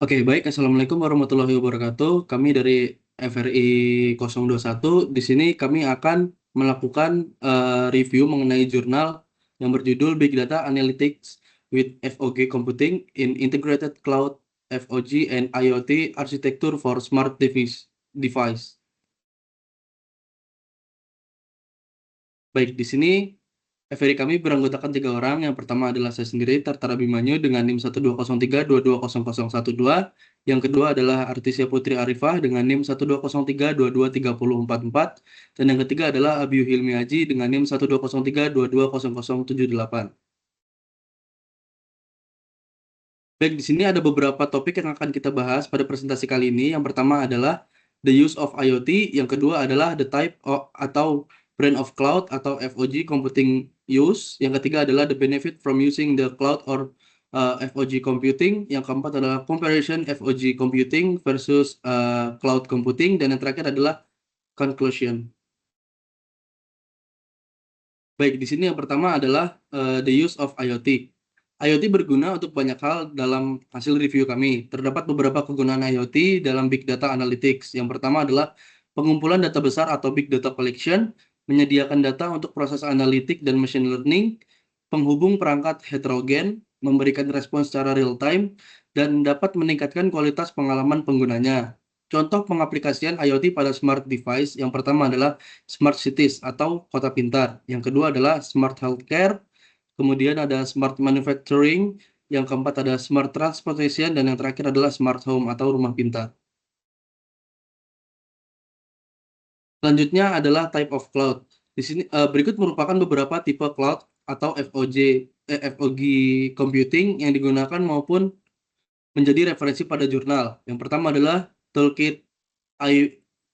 Oke, baik. Assalamualaikum warahmatullahi wabarakatuh. Kami dari FRI 021. Di sini kami akan melakukan review mengenai jurnal yang berjudul Big Data Analytics with FOG Computing in Integrated Cloud FOG and IoT Architecture for Smart Device. Baik, di sini FRI kami beranggotakan 3 orang. Yang pertama adalah saya sendiri, Tartara Bimanyu dengan NIM 12032200012. Yang kedua adalah Artisya Putri Arifah dengan NIM 12032230044. Dan yang ketiga adalah Abiyu Hilmi Haji dengan NIM 12032200078. Baik, di sini ada beberapa topik yang akan kita bahas pada presentasi kali ini. Yang pertama adalah the use of IoT, yang kedua adalah the type atau brand of cloud atau FOG computing use, yang ketiga adalah the benefit from using the cloud or FOG computing, yang keempat adalah comparison FOG computing versus cloud computing, dan yang terakhir adalah conclusion. Baik, di sini yang pertama adalah the use of IoT. IoT berguna untuk banyak hal dalam hasil review kami. Terdapat beberapa kegunaan IoT dalam Big Data Analytics. Yang pertama adalah pengumpulan data besar atau Big Data Collection, menyediakan data untuk proses analitik dan machine learning, penghubung perangkat heterogen, memberikan respons secara real time, dan dapat meningkatkan kualitas pengalaman penggunanya. Contoh pengaplikasian IoT pada smart device yang pertama adalah smart cities atau kota pintar. Yang kedua adalah smart healthcare, kemudian ada smart manufacturing, yang keempat ada smart transportation, dan yang terakhir adalah smart home atau rumah pintar. Selanjutnya adalah type of cloud. Di sini berikut merupakan beberapa tipe cloud atau FOG computing yang digunakan maupun menjadi referensi pada jurnal. Yang pertama adalah Toolkit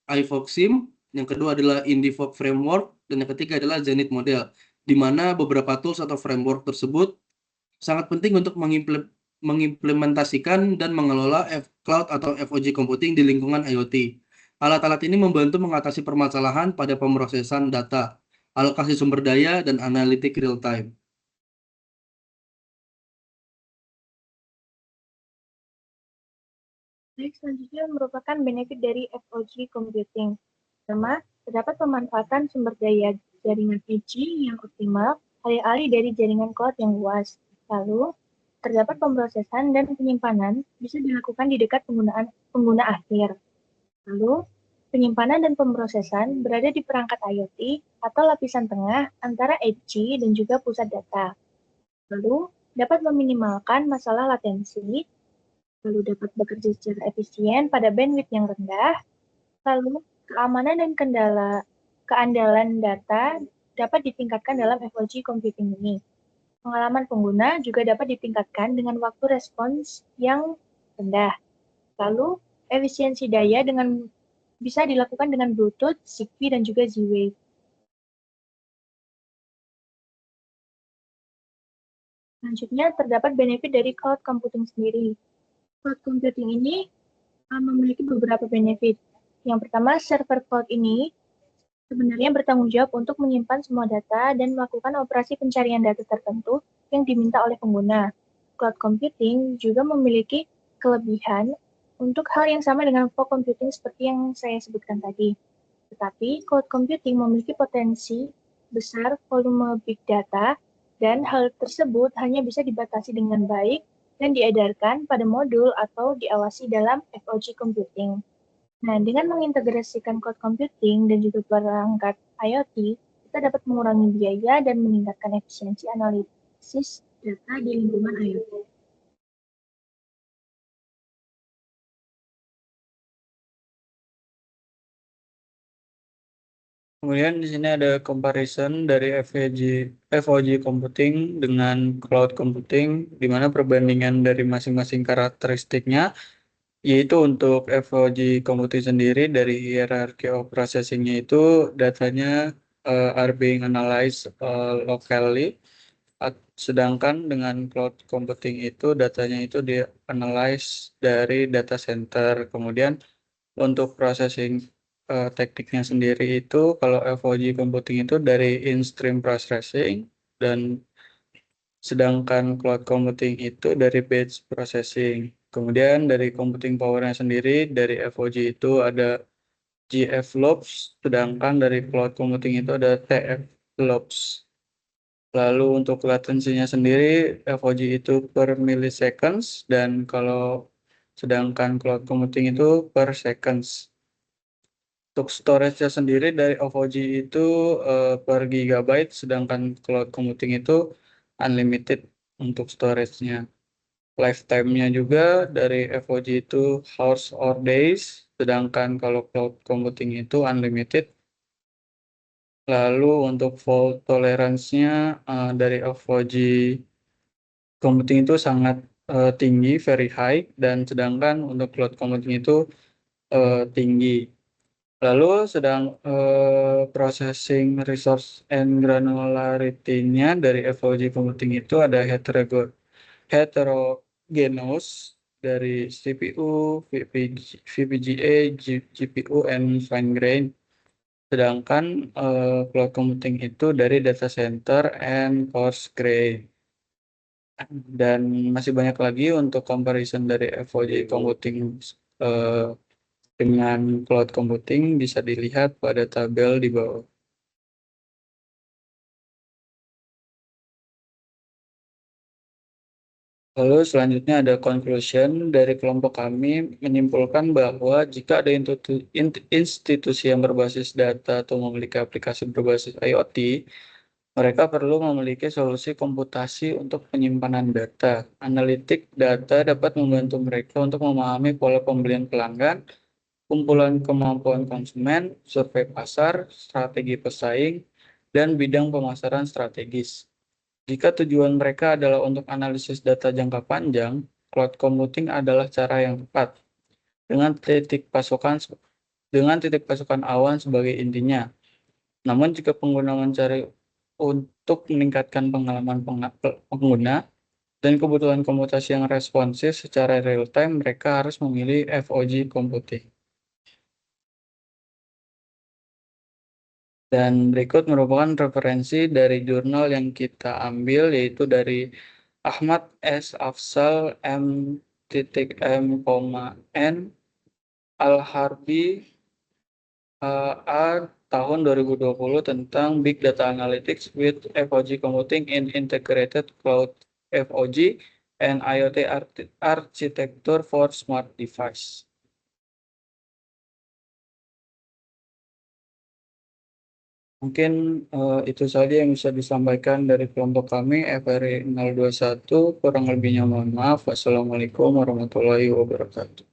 iFogSim, yang kedua adalah IndieFog Framework, dan yang ketiga adalah Zenith Model, di mana beberapa tools atau framework tersebut sangat penting untuk mengimplementasikan dan mengelola cloud atau FOG computing di lingkungan IoT. Alat-alat ini membantu mengatasi permasalahan pada pemrosesan data, alokasi sumber daya, dan analitik real time. Baik, selanjutnya merupakan benefit dari FOG computing. Pertama, terdapat pemanfaatan sumber daya jaringan edge yang optimal, alih-alih dari jaringan cloud yang luas. Lalu, terdapat pemrosesan dan penyimpanan bisa dilakukan di dekat pengguna akhir. Lalu, penyimpanan dan pemrosesan berada di perangkat IoT atau lapisan tengah antara edge dan juga pusat data. Lalu, dapat meminimalkan masalah latensi, lalu dapat bekerja secara efisien pada bandwidth yang rendah, lalu keamanan dan keandalan data dapat ditingkatkan dalam FOG computing ini. Pengalaman pengguna juga dapat ditingkatkan dengan waktu respons yang rendah. Lalu, efisiensi daya bisa dilakukan dengan Bluetooth, Zigbee, dan juga Z-Wave. Selanjutnya, terdapat benefit dari cloud computing sendiri. Cloud computing ini memiliki beberapa benefit. Yang pertama, server cloud ini sebenarnya bertanggung jawab untuk menyimpan semua data dan melakukan operasi pencarian data tertentu yang diminta oleh pengguna. Cloud computing juga memiliki kelebihan untuk hal yang sama dengan fog computing seperti yang saya sebutkan tadi. Tetapi, cloud computing memiliki potensi besar volume big data, dan hal tersebut hanya bisa dibatasi dengan baik dan diedarkan pada modul atau diawasi dalam FOG computing. Nah, dengan mengintegrasikan cloud computing dan juga perangkat IoT, kita dapat mengurangi biaya dan meningkatkan efisiensi analisis data di lingkungan IoT. Kemudian di sini ada comparison dari FOG computing dengan cloud computing, di mana perbandingan dari masing-masing karakteristiknya, yaitu untuk FOG computing sendiri dari hierarchy of processing-nya itu datanya are being analyzed locally, sedangkan dengan cloud computing itu datanya itu di-analyze dari data center. Kemudian untuk processing tekniknya sendiri itu kalau FOG computing itu dari in-stream processing, dan sedangkan cloud computing itu dari batch processing. Kemudian dari computing powernya sendiri, dari FOG itu ada GFLOPS, sedangkan dari cloud computing itu ada TFLOPS. Lalu untuk latensinya sendiri, FOG itu per milliseconds, dan kalau sedangkan cloud computing itu per seconds. Untuk storage-nya sendiri dari FOG itu per gigabyte, sedangkan cloud computing itu unlimited untuk storage-nya. Lifetime-nya juga dari FOG itu hours or days, sedangkan kalau cloud computing itu unlimited. Lalu untuk fault tolerance-nya dari FOG computing itu sangat tinggi, very high, dan sedangkan untuk cloud computing itu tinggi. Lalu processing resource and granularity-nya dari FOG computing itu ada heterogeneous dari CPU, VPGA, GPU, and fine grain. Sedangkan cloud computing itu dari data center and coarse grain. Dan masih banyak lagi untuk comparison dari FOG computing dengan cloud computing bisa dilihat pada tabel di bawah. Lalu selanjutnya ada conclusion dari kelompok kami menyimpulkan bahwa jika ada institusi yang berbasis data atau memiliki aplikasi berbasis IoT, mereka perlu memiliki solusi komputasi untuk penyimpanan data. Analitik data dapat membantu mereka untuk memahami pola pembelian pelanggan, kumpulan kemampuan konsumen, survei pasar, strategi pesaing, dan bidang pemasaran strategis. Jika tujuan mereka adalah untuk analisis data jangka panjang, cloud computing adalah cara yang tepat dengan titik pasokan awan sebagai intinya. Namun jika pengguna mencari untuk meningkatkan pengalaman pengguna dan kebutuhan komputasi yang responsif secara real time, mereka harus memilih FOG computing. Dan berikut merupakan referensi dari jurnal yang kita ambil, yaitu dari Ahmad S. Afzal M.M,N Al-Harbi A tahun 2020 tentang Big Data Analytics with FOG Computing in Integrated Cloud FOG and IoT Architecture for Smart Device. Mungkin itu saja yang bisa disampaikan dari kelompok kami FRI 021. Kurang lebihnya mohon maaf. Wassalamualaikum warahmatullahi wabarakatuh.